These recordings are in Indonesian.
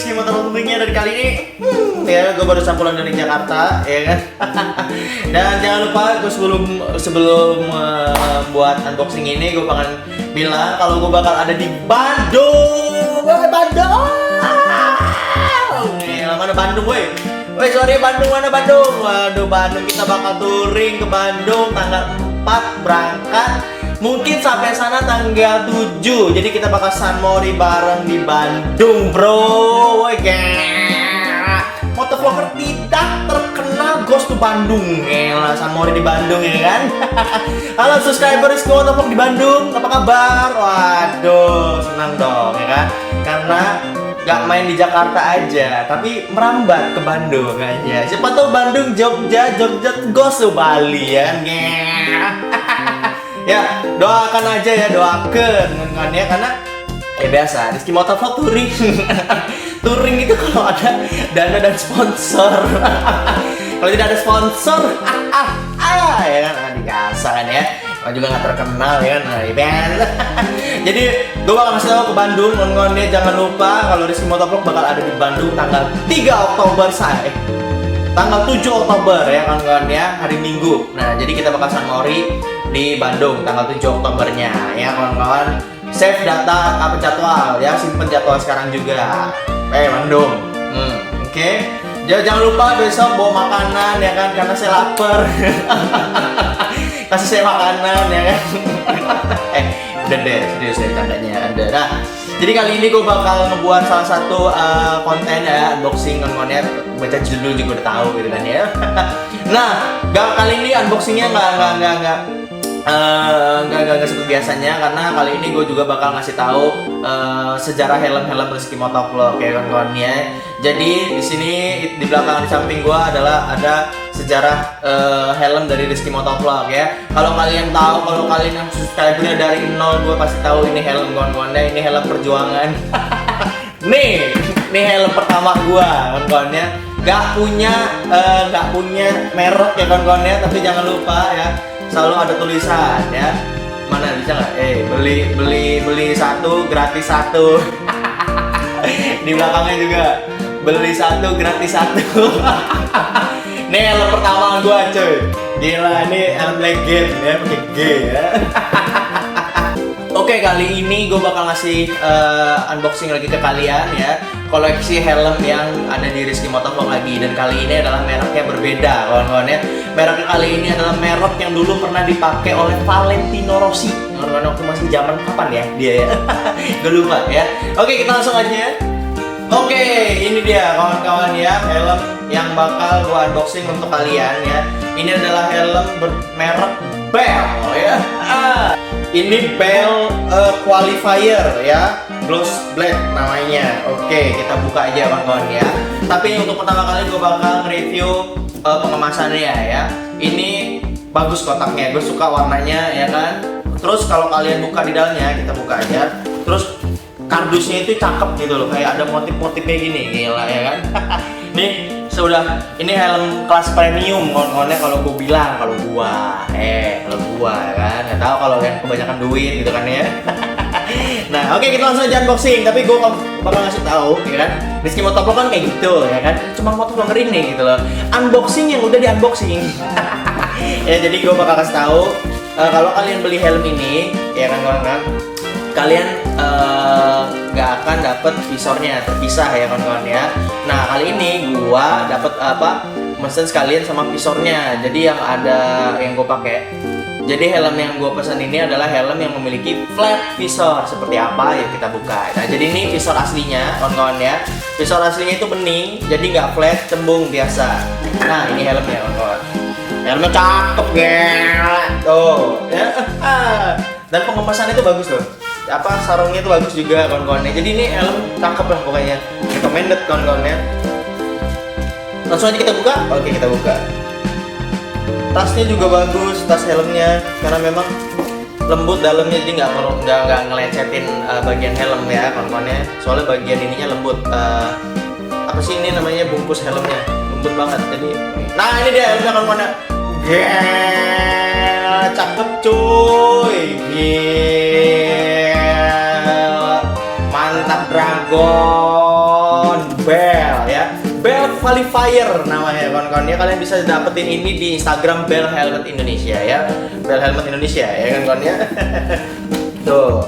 Rizky Motor tentunya dari kali ini. Ya, gue baru pulang dari Jakarta, ya kan. Dan jangan lupa, gue sebelum buat unboxing ini, gue pengen bilang kalau gue bakal ada di Bandung. Bandung. Mana Bandung, woi? Woi, sorry Bandung, mana Bandung? Waduh, Bandung, kita bakal touring ke Bandung tanggal 4 berangkat. Mungkin sampai sana tanggal 7. Jadi kita bakal sunmori bareng di Bandung, bro. Woi, motovlogger tidak terkenal goes to Bandung. Gila, sunmori di Bandung, ya kan? Halo subscriber Rizky Motovlog di Bandung, apa kabar? Waduh, senang dong, ya kan? Karena gak main di Jakarta aja, tapi merambat ke Bandung aja. Siapa tahu Bandung, Jogja goes to Bali, ya kan? Ya, doakan aja ya, doakan kan ya, karena biasa Rizky Motovlog touring. Touring itu kalau ada dana dan sponsor. Kalau tidak ada sponsor, ya kan, dikasih kan ya. Kalau juga nggak terkenal ya kan, jadi gue bakal ngasih tahu ke Bandung, ngon-ngonnya jangan lupa kalau Rizky Motovlog bakal ada di Bandung tanggal 3 Oktober tanggal 7 Oktober ya kawan-kawan ya, hari Minggu. Nah, jadi kita bakal sunmori di Bandung tanggal 7 Oktobernya ya kawan-kawan. Save data apa jadwal ya, simpen jadwal sekarang juga. Bandung. Oke. Jangan lupa besok bawa makanan ya kan, karena saya lapar. Kasih saya makanan ya kan. Udah deh, serius deh tandanya ada. Nah, jadi kali ini gue bakal ngebuat salah satu konten ya, unboxing kontennya, baca judul juga udah tahu gitu kan ya. Nah, kali ini unboxingnya nggak seperti biasanya, karena kali ini gue juga bakal ngasih tahu sejarah helm Rizky Motovlog ya kawan-kawan ya. Jadi di sini di belakang, di samping gue adalah ada sejarah helm dari Rizky Motovlog ya. Kalau kalian tahu, kalau kalian yang subscribernya dari 0, gue pasti tahu ini helm kawan-kawannya, ini helm perjuangan. nih helm pertama gue kawan-kawannya. Gak punya merek ya kawan-kawannya, tapi jangan lupa ya, selalu ada tulisan ya. Mana bisa nggak? Beli satu gratis satu. Di belakangnya juga beli satu gratis satu. Nih helm pertama gua cuy. Gila, ini helm legend ya, pakai G ya. Oke, kali ini gue bakal ngasih unboxing lagi ke kalian ya, koleksi helm yang ada di Rizky Motovlog lagi. Dan kali ini adalah mereknya berbeda kawan-kawan ya. Mereknya kali ini adalah merek yang dulu pernah dipakai oleh Valentino Rossi. Kawan-kawan, waktu masih zaman kapan ya dia ya? Gue lupa ya. Oke, kita langsung aja ya. Oke, ini dia kawan-kawan ya, helm yang bakal gue unboxing untuk kalian ya. Ini adalah helm bermerek Bell ya. Ini Bell Qualifier ya, gloss black namanya. Oke, kita buka aja kawan-kawan ya. Tapi untuk pertama kali gue bakal nge-review pengemasannya ya. Ini bagus kotaknya, gue suka warnanya ya kan. Terus kalau kalian buka di dalamnya, kita buka aja. Terus kardusnya itu cakep gitu loh, kayak ada motif-motifnya gini, gila ya kan. Nih, ini helm kelas premium kawan-kawannya kalau gue bilang, kalau gua ya kan, nggak tahu kalau yang kebanyakan duit gitu kan ya. Nah, oke, kita langsung aja unboxing. Tapi gue bakal ngasih tahu ya kan, Rizky Motovlog kan kayak gitu ya kan, cuma motovlogger ini gitu loh, unboxing yang udah di unboxing. Ya, jadi gue bakal kasih tahu kalau kalian beli helm ini ya kan kawan-kawan, kalian nggak akan dapet visornya terpisah ya kawan-kawan ya. Nah, kali ini gua dapet mesen sekalian sama visornya. Jadi yang gue pakai. Jadi helm yang gue pesan ini adalah helm yang memiliki flat visor. Seperti apa? Yuk kita buka. Nah, jadi ini visor aslinya kawan-kawan ya. Visor aslinya itu bening, jadi nggak flat, cembung biasa. Nah, ini helmnya kawan-kawan. Helmnya cakep gila. Tuh ya. Dan pengemasannya itu bagus loh. Sarungnya itu bagus juga kawan-kawannya. Jadi ini helm cakep lah pokoknya, recommended kawan-kawannya. Langsung aja kita buka. Oke, kita buka. Tasnya juga bagus, tas helmnya, karena memang lembut dalamnya, jadi nggak ngelecetin bagian helm ya kawan-kawannya. Soalnya bagian ininya lembut. Apa sih ini namanya, bungkus helmnya lembut banget. Jadi, nah ini dia helmnya kawan-kawannya. Gila, cakep cuy. Gila. Mantap Dragon. Bell ya. Bell Qualifier namanya kawan-kawan ya. Kalian bisa dapetin ini di Instagram Bell Helmet Indonesia ya. Bell Helmet Indonesia ya kan kawan ya. Tuh.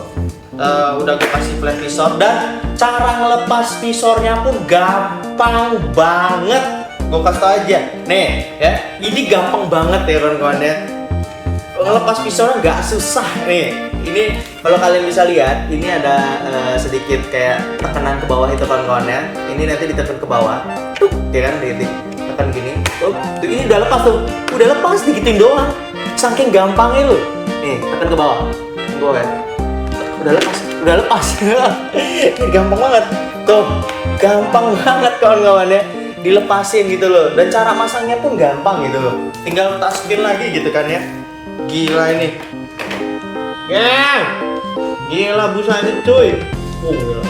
Udah gue kasih flat visor dan cara ngelepas visornya pun gampang banget. Gue kasih tau aja. Nih ya, ini gampang banget ya kawan-kawan ya. Ngelepas visornya nggak susah nih. Ini kalau kalian bisa lihat, ini ada sedikit kayak tekanan ke bawah itu kawan-kawannya. Ini nanti ditekan ke bawah, tuh, ya kan, ditekan gini. Tuh, ini udah lepas tuh, udah lepas digituin doang. Saking gampangnya loh. Nih, tekan ke bawah, ya. Udah lepas. Ini gampang banget. Tuh, gampang banget kawan-kawannya. Dilepasin gitu loh. Dan cara masangnya pun gampang gitu loh. Tinggal taskin lagi gitu kan ya. Gila ini. Gila busanya cuy. Gila.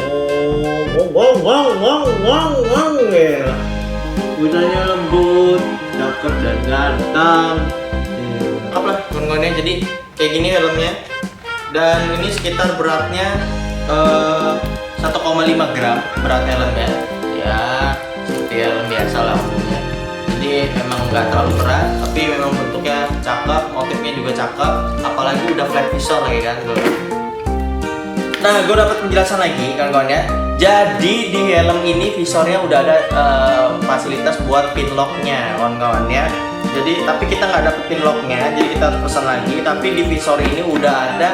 Gila. Busanya lembut, cakep dan ganteng. Apalah kawan-kawannya, jadi kayak gini helmnya. Dan ini sekitar beratnya 1,5 gram berat helmnya. Ya, seperti helm biasa lah umumnya. Jadi memang nggak terlalu berat, tapi memang bentuknya cakep, motifnya juga cakep, apalagi udah flat visor lagi kan tuh. Nah, gue dapat penjelasan lagi kawan-kawan ya. Jadi di helm ini visornya udah ada fasilitas buat pin locknya kawan-kawan ya. Jadi tapi kita nggak dapet pin locknya, jadi kita harus pesan lagi. Tapi di visor ini udah ada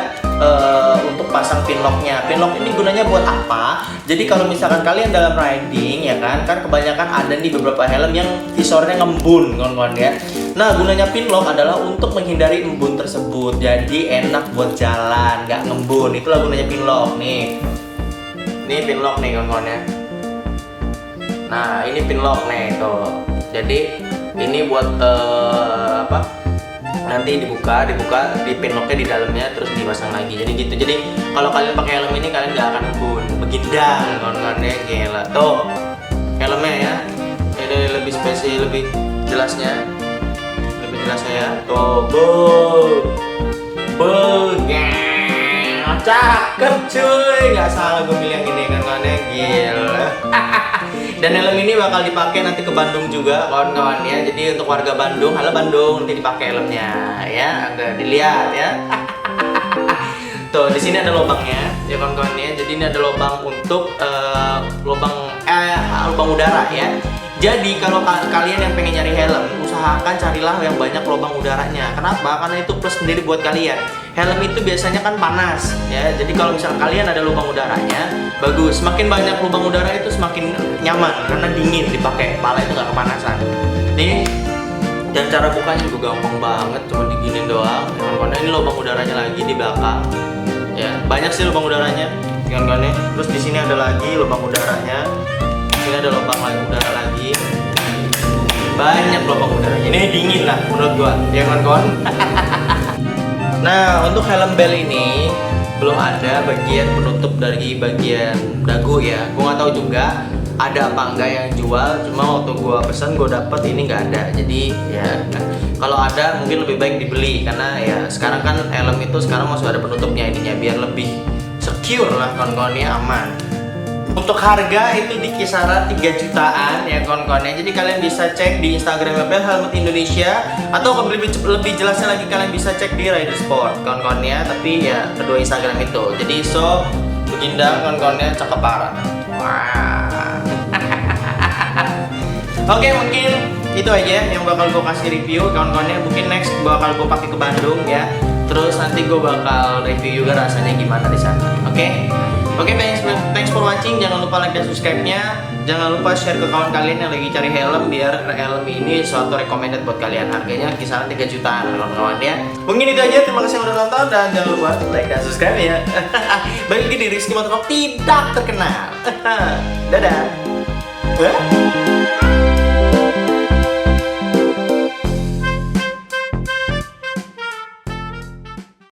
untuk pasang pin locknya. Pin lock ini gunanya buat apa? Jadi kalau misalkan kalian dalam riding ya kan kebanyakan ada di beberapa helm yang visornya ngembun kawan-kawan ya. Nah, gunanya pin lock adalah untuk menghindari embun tersebut. Jadi enak buat jalan, nggak ngembun. Itulah gunanya pin lock nih. Ini pin lock nih kawan-kawan ya. Nah, ini pin lock nih tuh. Jadi ini buat apa? Nanti dibuka di pin locknya di dalamnya terus dipasang lagi. Jadi gitu. Jadi kalau kalian pakai helm ini kalian nggak akan ngembun, begindang kawan-kawan ya. Gila tuh helmnya ya. Ini lebih spesial, lebih jelasnya, lebih jelas ya. Tuh, cakep cuy, nggak salah gue bilang gini kan kawannya. Gila. Dan helm ini bakal dipakai nanti ke Bandung juga kawan-kawan ya. Jadi untuk warga Bandung, halo Bandung, nanti dipakai helmnya ya. Agak dilihat ya. Tuh di sini ada lubangnya ya kawan-kawan ya. Jadi ini ada lubang untuk lubang udara ya. Jadi kalau kalian yang pengen nyari helm, usahakan carilah yang banyak lubang udaranya. Kenapa? Karena itu plus sendiri buat kalian. Helm itu biasanya kan panas ya. Jadi kalau misalnya kalian ada lubang udaranya, bagus. Semakin banyak lubang udara itu semakin nyaman karena dingin dipakai, kepala itu nggak kepanasan. Nih, dan cara bukanya juga gampang banget, cuma diginin doang. Kawan-kawan, ini lubang udaranya lagi di belakang. Ya, banyak sih lubang udaranya, kawan-kawan. Terus di sini ada lagi lubang udaranya. Ini ada lubang udara lagi. Banyak lubang udaranya. Ini dingin lah menurut gua, ya kawan-kawan. Nah, untuk helm Bell ini belum ada bagian penutup dari bagian dagu ya. Gua nggak tahu juga ada apa enggak yang jual. Cuma waktu gua pesan gua dapet ini nggak ada. Jadi ya, kalau ada mungkin lebih baik dibeli karena ya sekarang kan helm itu sekarang masih ada penutupnya ininya biar lebih secure lah kawan-kawan ya, aman. Untuk harga itu di kisaran 3 jutaan ya kawan-kawan ya. Jadi kalian bisa cek di Instagram Bell Helmet Indonesia atau lebih jelasnya lagi kalian bisa cek di Rider Sport kawan-kawan ya. Tapi ya kedua Instagram itu. Jadi begindang kawan-kawan ya, cakep parah. Wah. Oke, mungkin itu aja yang bakal gue kasih review kawan-kawan ya. Mungkin next bakal gue pakai ke Bandung ya. Terus nanti gue bakal review juga rasanya gimana di sana. Oke? Oke, thanks for watching. Jangan lupa like dan subscribe-nya. Jangan lupa share ke kawan kalian yang lagi cari helm biar helm ini suatu recommended buat kalian. Harganya kisaran 3 jutaan kawan-kawan ya. Mungkin itu aja. Terima kasih yang udah nonton dan jangan lupa like dan subscribe ya. Balik lagi di Rizky Motovlog tidak terkenal. Dadah.